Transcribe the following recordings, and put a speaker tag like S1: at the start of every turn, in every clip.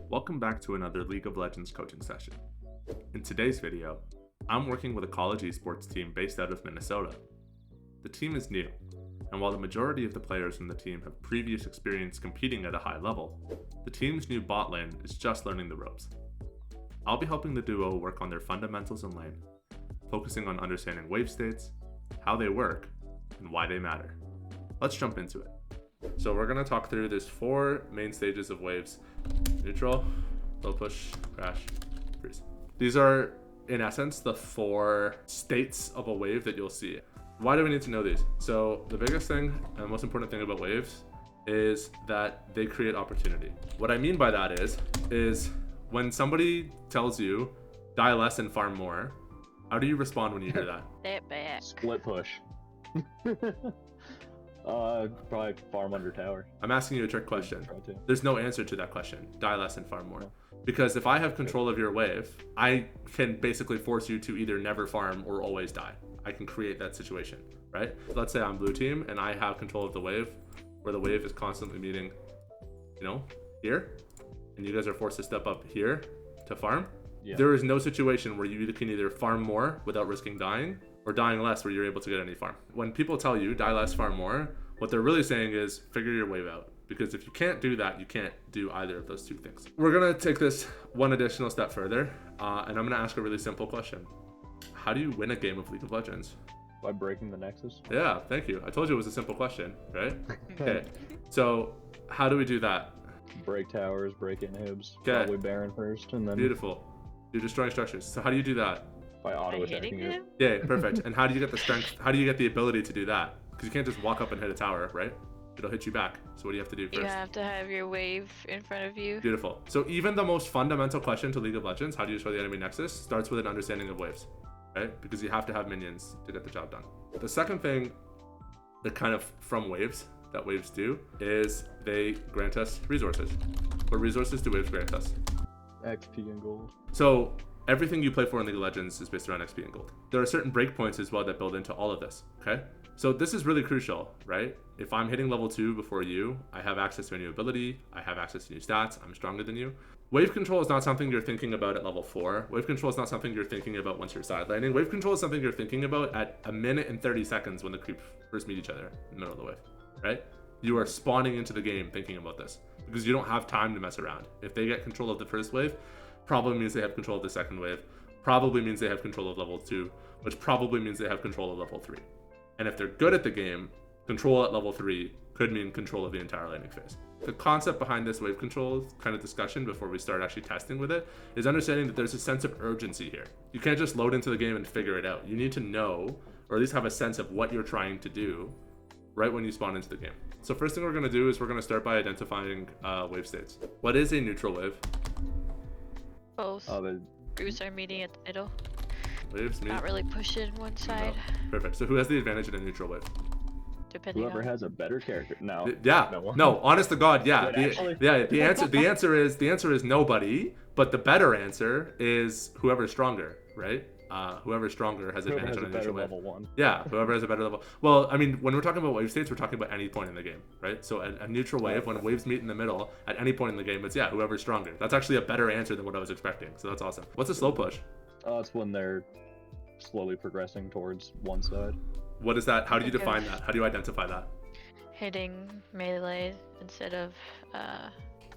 S1: Welcome back to another League of Legends coaching session. In today's video, I'm working with a college esports team based out of Minnesota. The team is new, and while the majority of the players in the team have previous experience competing at a high level, the team's new bot lane is just learning the ropes. I'll be helping the duo work on their fundamentals in lane, focusing on understanding wave states, how they work, and why they matter. Let's jump into it. So we're going to talk through there's 4 main stages of waves: neutral, low push, crash, freeze. These are, in essence, the 4 states of a wave that you'll see. Why do we need to know these? So the biggest thing and most important thing about waves is that they create opportunity. What I mean by that is when somebody tells you die less and farm more, how do you respond when you hear that?
S2: Step back.
S3: Split push. Probably farm under tower.
S1: I'm asking you a trick question.
S3: Try to.
S1: There's no answer to that question. Die less and farm more. Because if I have control of your wave, I can basically force you to either never farm or always die. I can create that situation, right? Let's say I'm blue team and I have control of the wave, where the wave is constantly meeting, here, and you guys are forced to step up here to farm.
S3: Yeah.
S1: There is no situation where you can either farm more without risking dying, or dying less where you're able to get any farm. When people tell you die less, farm more, what they're really saying is figure your wave out. Because if you can't do that, you can't do either of those 2 things. We're gonna take this one additional step further, and I'm gonna ask a really simple question. How do you win a game of League of Legends?
S3: By breaking the nexus.
S1: Yeah, thank you. I told you it was a simple question, right? Okay, so how do we do that?
S3: Break towers, break inhibs.
S1: Okay.
S3: Probably Baron first, and then
S1: Beautiful. You're destroying structures. So how do you do that?
S3: by auto
S2: By
S3: attacking
S2: hitting
S3: it.
S2: him?
S1: Yeah, perfect. And how do you get the strength? How do you get the ability to do that? Because you can't just walk up and hit a tower, right? It'll hit you back. So what do you have to do first?
S2: You have to have your wave in front of you.
S1: Beautiful. So even the most fundamental question to League of Legends, how do you destroy the enemy nexus, starts with an understanding of waves, right? Because you have to have minions to get the job done. The second thing that kind of from waves, that waves do, is they grant us resources. What resources do waves grant us?
S3: XP and gold.
S1: So everything you play for in League of Legends is based around XP and gold. There are certain breakpoints as well that build into all of this, okay? So this is really crucial, right? If I'm hitting level 2 before you, I have access to a new ability, I have access to new stats, I'm stronger than you. Wave control is not something you're thinking about at level 4. Wave control is not something you're thinking about once you're sidelining. Wave control is something you're thinking about at 1 minute and 30 seconds when the creep first meet each other in the middle of the wave, right? You are spawning into the game thinking about this because you don't have time to mess around. If they get control of the first wave, probably means they have control of the second wave, probably means they have control of level 2, which probably means they have control of level 3. And if they're good at the game, control at level 3 could mean control of the entire laning phase. The concept behind this wave control kind of discussion before we start actually testing with it is understanding that there's a sense of urgency here. You can't just load into the game and figure it out. You need to know, or at least have a sense of what you're trying to do right when you spawn into the game. So first thing we're going to do is we're going to start by identifying wave states. What is a neutral wave?
S2: Both
S3: The
S2: groups are meeting at the middle.
S1: Waves meet.
S2: Not really pushing one side,
S1: Perfect. So who has the advantage in a neutral wave?
S2: depending
S3: whoever
S2: on.
S3: has a better character. No.
S1: Yeah.
S3: No.
S1: No. Honest to God. Yeah.
S3: Wait, actually?
S1: The answer is nobody. But the better answer is whoever's stronger, right? Whoever's stronger has
S3: Whoever
S1: advantage
S3: has a
S1: on a
S3: better
S1: neutral wave.
S3: level 1.
S1: Yeah. Whoever has a better level. Well, I mean, when we're talking about wave states, we're talking about any point in the game, right? So a neutral wave, when waves meet in the middle at any point in the game, it's whoever's stronger. That's actually a better answer than what I was expecting. So that's awesome. What's a slow push?
S3: It's when they're slowly progressing towards one side.
S1: What is that? How do you
S2: Okay.
S1: define that? How do you identify that?
S2: Hitting melee instead of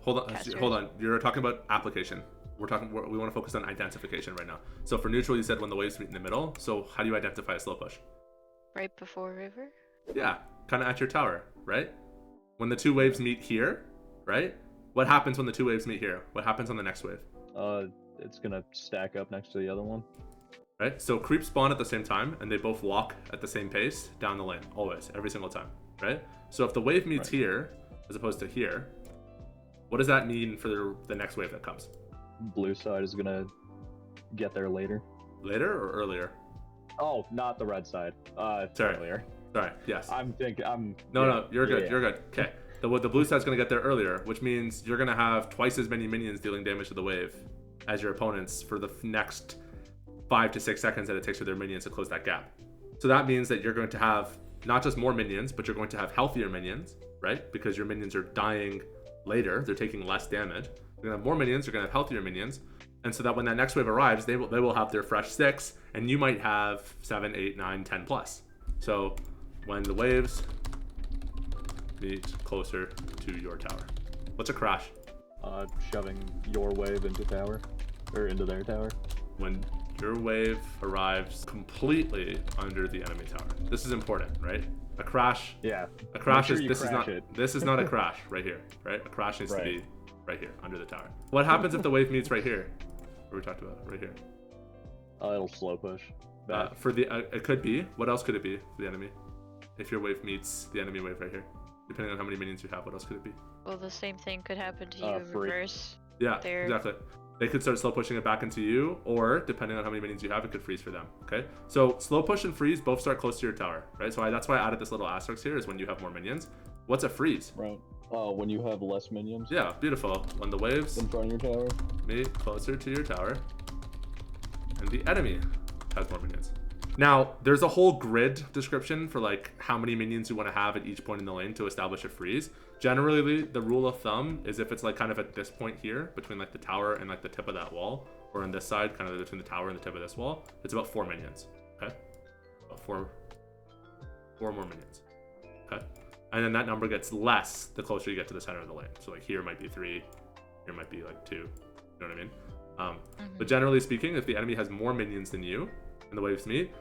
S1: Hold on,
S2: Casters.
S1: hold on. You're talking about application. We want to focus on identification right now. So for neutral, you said when the waves meet in the middle. So how do you identify a slow push?
S2: right before river.
S1: Yeah, kind of at your tower, right? When the 2 waves meet here, right? What happens when the 2 waves meet here? What happens on the next wave,
S3: It's gonna stack up next to the other one.
S1: right? So creeps spawn at the same time, and they both walk at the same pace down the lane, always, every single time, right? So if the wave meets
S3: Right.
S1: here, as opposed to here, what does that mean for the next wave that comes?
S3: Blue side is gonna get there later.
S1: Later or earlier?
S3: Oh, not the red side.
S1: Sorry.
S3: Earlier.
S1: Sorry, yes. No, you're good.
S3: yeah.
S1: You're good. Okay. The blue side's gonna get there earlier, which means you're gonna have twice as many minions dealing damage to the wave as your opponents for the next 5 to 6 seconds that it takes for their minions to close that gap. So that means that you're going to have not just more minions, but you're going to have healthier minions, right? Because your minions are dying later, they're taking less damage. You're gonna have more minions. You're gonna have healthier minions, and so that when that next wave arrives, they will have their fresh 6, and you might have 7, 8, 9, 10 plus. So when the waves meet closer to your tower, what's a crash?
S3: Shoving your wave into tower, or into their tower.
S1: When your wave arrives completely under the enemy tower. This is important, right? A crash.
S3: Yeah.
S1: A crash
S3: Make
S1: is
S3: sure you
S1: this is
S3: crash
S1: not
S3: it.
S1: this is not a crash right here, right? A crash needs to
S3: Right.
S1: be right here under the tower. What happens if the wave meets right here? What we talked about right here.
S3: It'll slow push. Back.
S1: For the it could be. What else could it be for the enemy? If your wave meets the enemy wave right here, depending on how many minions you have, what else could it be?
S2: Well, the same thing could happen to you in
S3: free.
S2: reverse.
S1: Yeah,
S2: There.
S1: exactly. They could start slow pushing it back into you, or depending on how many minions you have, it could freeze for them. Okay, so slow push and freeze both start close to your tower, right? So that's why I added this little asterisk here, is when you have more minions. What's a freeze?
S3: Right. When you have less minions
S1: Yeah, beautiful. When the waves
S3: in front of your tower.
S1: meet closer to your tower, and the enemy has more minions. Now, there's a whole grid description for like how many minions you want to have at each point in the lane to establish a freeze. Generally, the rule of thumb is if it's like kind of at this point here, between like the tower and like the tip of that wall, or on this side, kind of between the tower and the tip of this wall, it's about 4 minions. Okay, about four more minions. Okay, and then that number gets less the closer you get to the center of the lane. So like here might be 3, here might be like 2. You know what I mean? But generally speaking, if the enemy has more minions than you and the waves meet,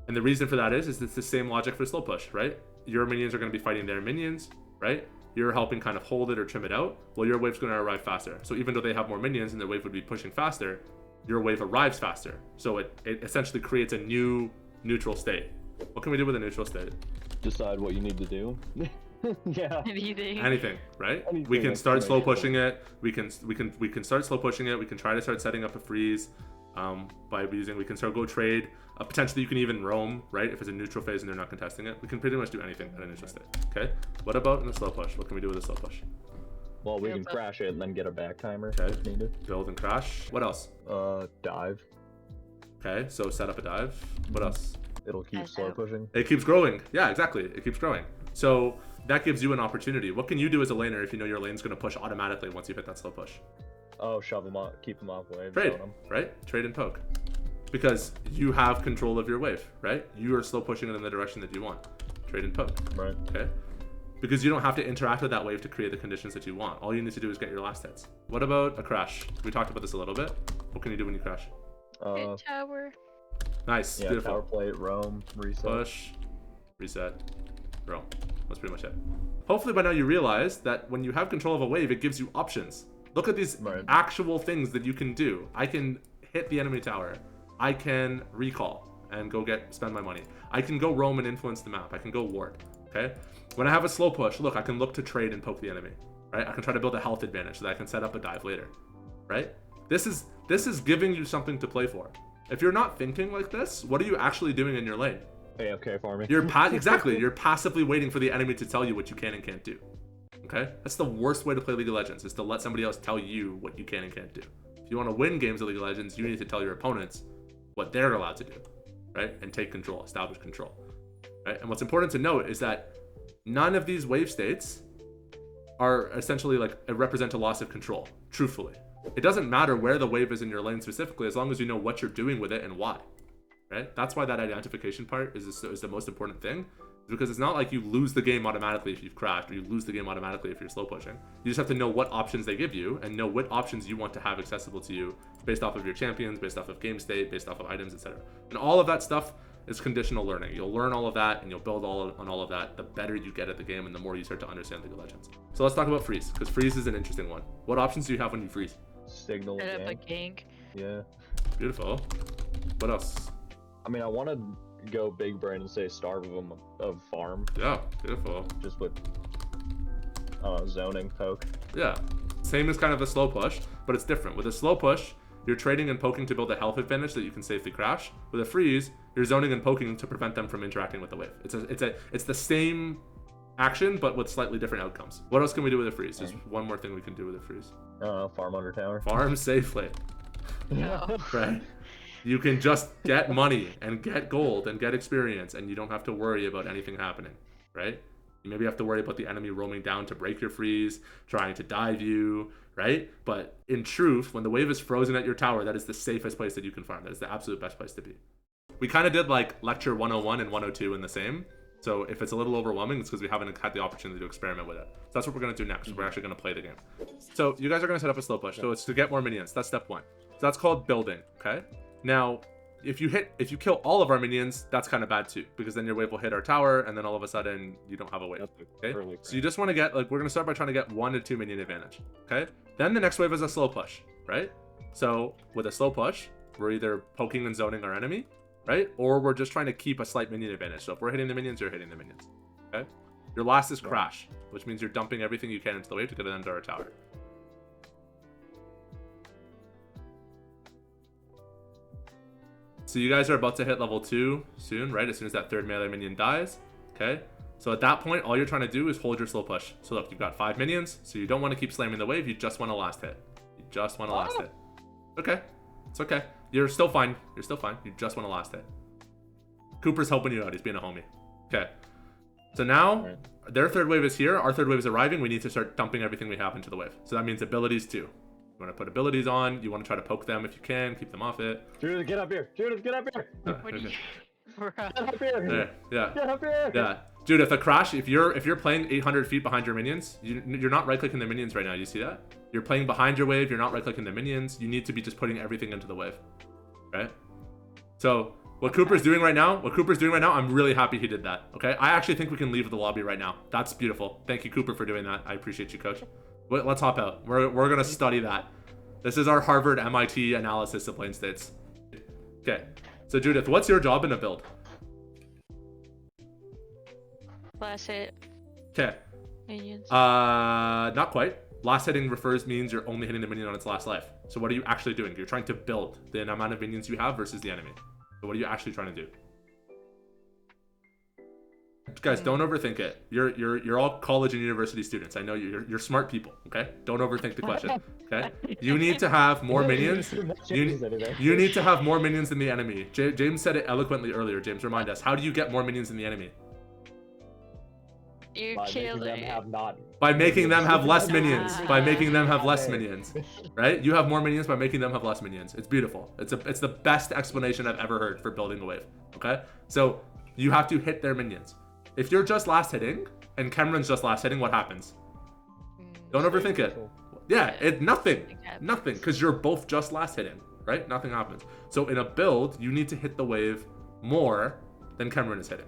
S1: and the reason for that is it's the same logic for slow push, right? Your minions are going to be fighting their minions, right? You're helping kind of hold it or trim it out. Well, your wave's going to arrive faster. So even though they have more minions and their wave would be pushing faster, your wave arrives faster. So it essentially creates a new neutral state. What can we do with a neutral state?
S3: Decide what you need to do. Yeah.
S2: Anything.
S1: Anything, right?
S3: Anything
S1: We can
S3: that's
S1: start
S3: gonna
S1: slow
S3: make it
S1: pushing it. We can start slow pushing it. We can try to start setting up a freeze by using. We can start go trade. Potentially, you can even roam, right? If it's a neutral phase and they're not contesting it, we can pretty much do anything at a neutral state. Okay. What about in a slow push? What can we do with a slow push?
S3: Well, we
S2: Yeah,
S3: can
S2: but-
S3: crash it and then get a back timer
S1: Okay.
S3: if needed.
S1: Build and crash. What else?
S3: Dive.
S1: Okay. So set up a dive. What else?
S3: It'll keep
S2: Pass
S3: slow
S2: out.
S3: pushing.
S1: It keeps growing. Yeah, exactly. It keeps growing. So that gives you an opportunity. What can you do as a laner if you know your lane's going to push automatically once you hit that slow push?
S3: Oh, shove them off, keep them off waves.
S1: Trade,
S3: on 'em.
S1: right? Trade and poke. Because you have control of your wave, right? You are slow pushing it in the direction that you want. Trade and poke,
S3: Right.
S1: okay? Because you don't have to interact with that wave to create the conditions that you want. All you need to do is get your last hits. What about a crash? We talked about this a little bit. What can you do when you crash?
S2: Hit tower.
S1: Nice,
S3: Yeah,
S1: beautiful.
S3: power plate, roam, reset.
S1: Push, reset, roam. That's pretty much it. Hopefully by now you realize that when you have control of a wave, it gives you options. Look at these
S3: Right.
S1: actual things that you can do. I can hit the enemy tower. I can recall and go spend my money. I can go roam and influence the map. I can go ward. Okay. When I have a slow push, look, I can look to trade and poke the enemy. Right. I can try to build a health advantage so that I can set up a dive later. Right. This is giving you something to play for. If you're not thinking like this, what are you actually doing in your lane?
S3: AFK farming.
S1: You're exactly. You're passively waiting for the enemy to tell you what you can and can't do. Okay? That's the worst way to play League of Legends, is to let somebody else tell you what you can and can't do. If you want to win games of League of Legends, you need to tell your opponents what they're allowed to do, right? And take control, establish control, right? And what's important to note is that none of these wave states are essentially like represent a loss of control, truthfully. It doesn't matter where the wave is in your lane specifically, as long as you know what you're doing with it and why. Right? That's why that identification part is the most important thing, because it's not like you lose the game automatically if you've crashed, or you lose the game automatically if you're slow pushing. You just have to know what options they give you and know what options you want to have accessible to you based off of your champions, based off of game state, based off of items, etc. And all of that stuff is conditional learning. You'll learn all of that and you'll build on all of that the better you get at the game and the more you start to understand League of Legends. So let's talk about freeze, because freeze is an interesting one. What options do you have when you freeze?
S3: Signal
S2: Set up a
S3: gank.
S2: gank.
S3: Yeah.
S1: Beautiful. What else?
S3: I mean, I want to go big brain and say starve them of farm,
S1: Yeah, beautiful.
S3: just with zoning poke.
S1: Yeah, same as kind of a slow push, but it's different. With a slow push, you're trading and poking to build a health advantage that you can safely crash. With a freeze, you're zoning and poking to prevent them from interacting with the wave. It's the same action, but with slightly different outcomes. What else can we do with a freeze? There's one more thing we can do with a freeze.
S3: Farm under tower.
S1: Farm safely,
S2: No.
S1: right? You can just get money and get gold and get experience, and you don't have to worry about anything happening, right? You maybe have to worry about the enemy roaming down to break your freeze, trying to dive you, right? But in truth, when the wave is frozen at your tower, that is the safest place that you can farm. That is the absolute best place to be. We kind of did like lecture 101 and 102 in the same. So if it's a little overwhelming, it's because we haven't had the opportunity to experiment with it. So that's what we're going to do next. We're actually going to play the game. So you guys are going to set up a slow push. So it's to get more minions. That's step 1. So that's called building, okay? Now, if you kill all of our minions, that's kind of bad too, because then your wave will hit our tower, and then all of a sudden you don't have a wave, okay? So you just want to get, like, we're going to start by trying to get 1 to 2 minion advantage, okay? Then the next wave is a slow push, right? So with a slow push, we're either poking and zoning our enemy, right? Or we're just trying to keep a slight minion advantage. So if we're hitting the minions, you're hitting the minions. Okay? Your last is crash, which means you're dumping everything you can into the wave to get it into our tower. So you guys are about to hit level 2 soon, right? As soon as that third melee minion dies. Okay? So at that point, all you're trying to do is hold your slow push. So look, you've got 5 minions, so you don't want to keep slamming the wave, you just want a last hit. You just want a last hit. Okay. It's okay. You're still fine. You're still fine. You just want a last hit. Cooper's helping you out. He's being a homie. Okay. So now, their third wave is here. Our third wave is arriving. We need to start dumping everything we have into the wave. So that means abilities too. You want to put abilities on. You want to try to poke them if you can. Keep them off it.
S3: Judith, get up here. Judith, get up here.
S2: What do you...
S3: Get up here.
S1: Yeah.
S3: Get up here.
S1: Yeah. Judith, a crash, if you're playing 800 feet behind your minions, you're not right-clicking the minions right now. You see that? You're playing behind your wave. You're not right-clicking the minions. You need to be just putting everything into the wave. Right? So what Cooper's doing right now, I'm really happy he did that. Okay? I actually think we can leave the lobby right now. That's beautiful. Thank you, Cooper, for doing that. I appreciate you, coach. Let's hop out. We're going to study that. This is our Harvard MIT analysis of lane states. Okay. So Judith, what's your job in a build?
S2: Last hit.
S1: Okay.
S2: Minions.
S1: Not quite. Last hitting means you're only hitting the minion on its last life. So what are you actually doing? You're trying to build the amount of minions you have versus the enemy. So what are you actually trying to do? Guys, don't overthink it. You're all college and university students. I know you're smart people, okay? Don't overthink the question, okay? You need to have more minions. You need to have more minions than the enemy. James said it eloquently earlier. James, remind us. How do you get more minions than the enemy?
S2: You kill it.
S1: By making them have less minions. By making them have less minions. Right? You have more minions by making them have less minions. It's beautiful. It's the best explanation I've ever heard for building a wave. Okay? So you have to hit their minions. If you're just last hitting and Cameron's just last hitting, what happens? Don't overthink it. Yeah, nothing, because you're both just last hitting, right? Nothing happens. So in a build, you need to hit the wave more than Cameron is hitting,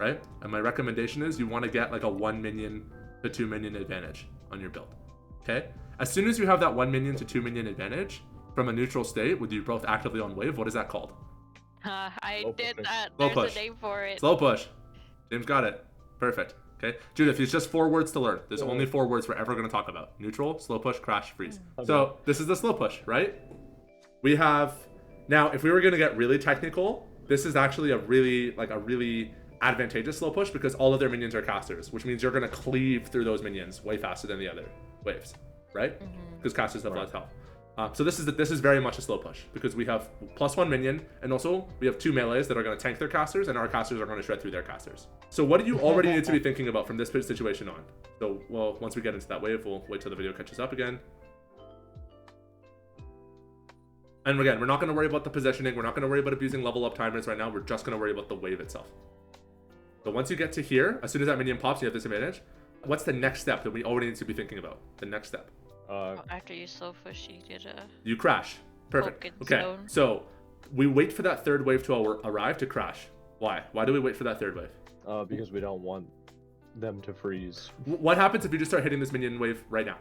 S1: right? And my recommendation is you want to get like a 1 minion to 2 minion advantage on your build, okay? As soon as you have that 1 minion to 2 minion advantage from a neutral state with you both actively on wave, what is that called?
S2: I did that.
S1: Slow
S2: There's
S1: push.
S2: a name for it.
S1: Slow push. James got it. Perfect. Okay. Judith, it's just 4 words to learn. There's only 4 words we're ever going to talk about. Neutral, slow push, crash, freeze. So this is the slow push, right? We have... Now, if we were going to get really technical, this is actually a really advantageous slow push because all of their minions are casters, which means you're going to cleave through those minions way faster than the other waves, right? Because casters have less health. So this is very much a slow push because we have +1 minion and also we have 2 melees that are going to tank their casters and our casters are going to shred through their casters. So what do you already need to be thinking about from this situation on? So, well, once we get into that wave, we'll wait till the video catches up again. And again, we're not going to worry about the positioning. We're not going to worry about abusing level up timers right now. We're just going to worry about the wave itself. So once you get to here, as soon as that minion pops, you have this advantage. What's the next step that we already need to be thinking about? The next step.
S2: After you slow push, you get a...
S1: You crash. Perfect. Okay,
S2: zone.
S1: so we wait for that third wave to arrive to crash. Why? Why do we wait for that third wave?
S3: Because we don't want them to freeze.
S1: What happens if you just start hitting this minion wave right now?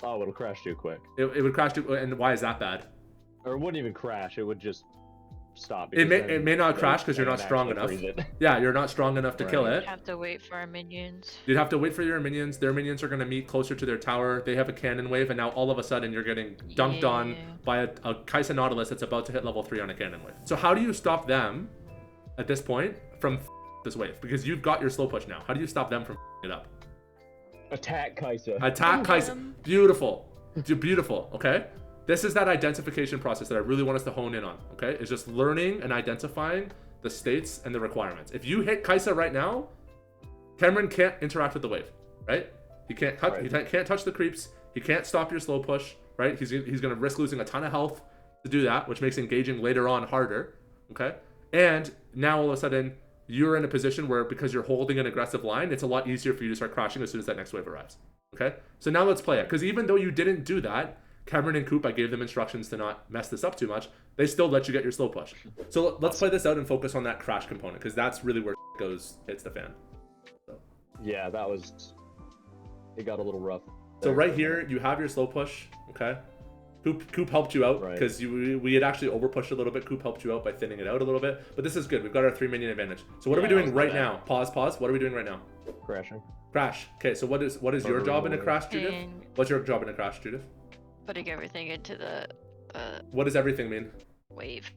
S3: Oh, it'll crash too quick.
S1: It would crash too, and why is that bad?
S3: Or it wouldn't even crash. It would just stop.
S1: It may not crash because you're not strong enough. Yeah, you're not strong enough to kill it.
S2: You have to wait for our minions.
S1: You'd have to wait for your minions. Their minions are going to meet closer to their tower. They have a cannon wave, and now all of a sudden you're getting dunked on by a Kai'Sa Nautilus that's about to hit level 3 on a cannon wave. So how do you stop them at this point from this wave? Because you've got your slow push now. How do you stop them from it up?
S3: Attack Kai'Sa.
S1: Attack Kai'Sa. Beautiful. Beautiful. Okay. This is that identification process that I really want us to hone in on, okay? It's just learning and identifying the states and the requirements. If you hit Kai'Sa right now, Cameron can't interact with the wave, right? He can't cut.
S3: Right.
S1: He can't touch the creeps. He can't stop your slow push, right? He's gonna risk losing a ton of health to do that, which makes engaging later on harder. Okay, and now all of a sudden you're in a position where, because you're holding an aggressive line, it's a lot easier for you to start crashing as soon as that next wave arrives. Okay, so now let's play it, because even though you didn't do that, Cameron and Coop, I gave them instructions to not mess this up too much. They still let you get your slow push. So let's play this out and focus on that crash component, because that's really where hits the fan. So.
S3: Yeah, it got a little rough.
S1: So right here, you have your slow push, okay? Coop helped you out because we had actually overpushed a little bit. Coop helped you out by thinning it out a little bit, but this is good. We've got our 3 minion advantage. So what are we doing right now? Pause. What are we doing right now?
S3: Crashing.
S1: Crash. Okay, so what is your job in a crash, Judith? What's your job in a crash, Judith?
S2: Putting everything into the
S1: What does everything mean?
S2: wave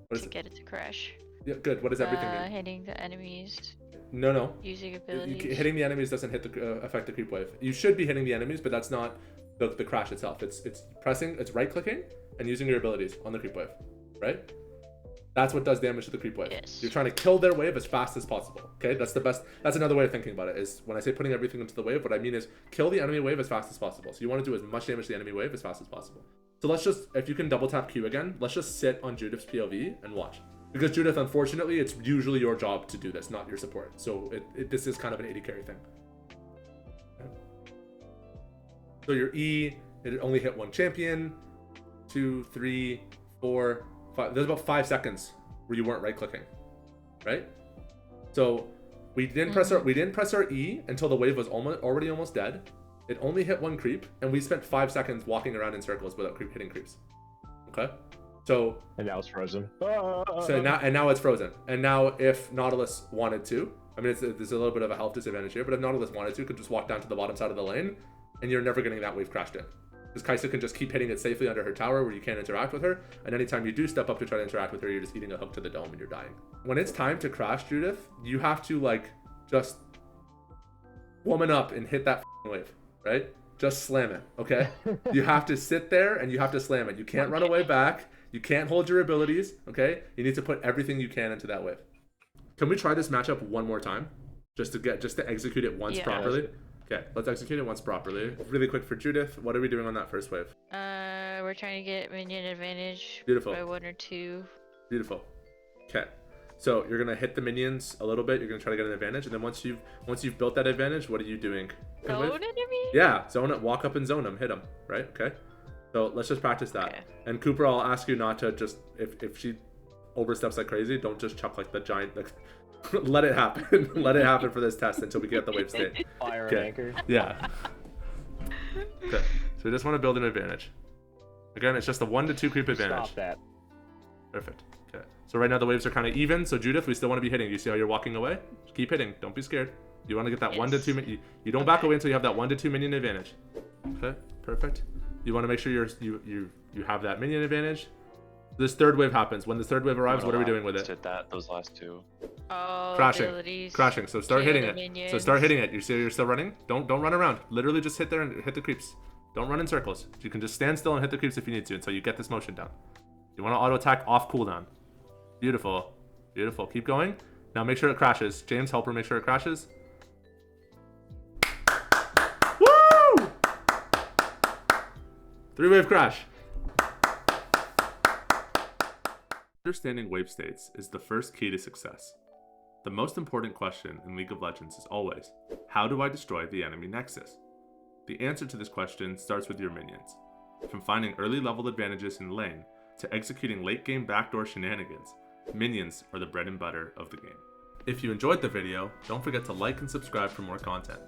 S1: What
S2: to get it to crash.
S1: Yeah, good. What does everything mean?
S2: Hitting the enemies.
S1: No.
S2: Using abilities.
S1: Hitting the enemies doesn't hit the affect the creep wave. You should be hitting the enemies, but that's not the crash itself. It's pressing, it's right clicking and using your abilities on the creep wave, right? That's what does damage to the creep wave.
S2: Yes.
S1: You're trying to kill their wave as fast as possible. Okay, that's the best. That's another way of thinking about it. Is when I say putting everything into the wave, what I mean is kill the enemy wave as fast as possible. So you want to do as much damage to the enemy wave as fast as possible. So let's just, if you can double tap Q again, let's just sit on Judith's POV and watch. Because Judith, unfortunately, it's usually your job to do this, not your support. So this is kind of an AD carry thing. Okay. So your E, it only hit one champion. 2, 3, 4, 5. There's about 5 seconds where you weren't right clicking, right? So we didn't press our E until the wave was already almost dead. It only hit one creep, and we spent 5 seconds walking around in circles without hitting creeps. Okay. So
S3: and now it's frozen.
S1: So now it's frozen. And now if Nautilus wanted to, I mean, there's a little bit of a health disadvantage here, but if Nautilus wanted to, could just walk down to the bottom side of the lane, and you're never getting that wave crashed in. Because Kaisa can just keep hitting it safely under her tower where you can't interact with her, and anytime you do step up to try to interact with her, you're just eating a hook to the dome and you're dying. When it's time to crash, Judith, you have to just woman up and hit that wave, right? Just slam it, okay? You have to sit there and you have to slam it. You can't run away back. You can't hold your abilities, okay? You need to put everything you can into that wave. Can we try this matchup one more time? Just to execute it once properly? Okay, let's execute it once properly. Really quick for Judith, what are we doing on that first wave?
S2: We're trying to get minion advantage.
S1: Beautiful.
S2: By 1 or 2.
S1: Beautiful. Okay. So you're gonna hit the minions a little bit. You're gonna try to get an advantage, and then once you've built that advantage, what are you doing?
S2: Zone enemy?
S1: Yeah, zone it. Walk up and zone them. Hit them. Right. Okay. So let's just practice that. Okay. And Cooper, I'll ask you not to just if she oversteps like crazy, don't just chuck like the giant. Let it happen. Let it happen for this test until we get the wave state.
S3: Fire and anchor.
S1: Yeah. Okay. So we just want to build an advantage. Again, it's just a 1 to 2 creep advantage.
S3: Stop that.
S1: Perfect. Okay. So right now the waves are kind of even. So Judith, we still want to be hitting. You see how you're walking away? Just keep hitting. Don't be scared. You want to get that 1 to 2 minion. You don't back away until you have that 1 to 2 minion advantage. Okay. Perfect. You want to make sure you have that minion advantage. This third wave happens. When the third wave arrives, what are we doing with it?
S4: Did those last 2.
S2: Oh,
S1: crashing.
S2: Abilities.
S1: Crashing. So start hitting it.
S2: Minions.
S1: So start hitting it. You see you're still running? Don't run around. Literally just hit there and hit the creeps. Don't run in circles. You can just stand still and hit the creeps if you need to until you get this motion down. You want to auto attack off cooldown. Beautiful. Beautiful. Keep going. Now make sure it crashes. James, help her make sure it crashes. Woo! 3-wave crash. Understanding wave states is the first key to success. The most important question in League of Legends is always, how do I destroy the enemy nexus? The answer to this question starts with your minions. From finding early level advantages in lane to executing late game backdoor shenanigans, minions are the bread and butter of the game. If you enjoyed the video, don't forget to like and subscribe for more content.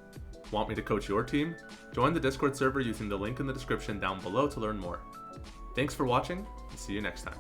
S1: Want me to coach your team? Join the Discord server using the link in the description down below to learn more. Thanks for watching, and see you next time.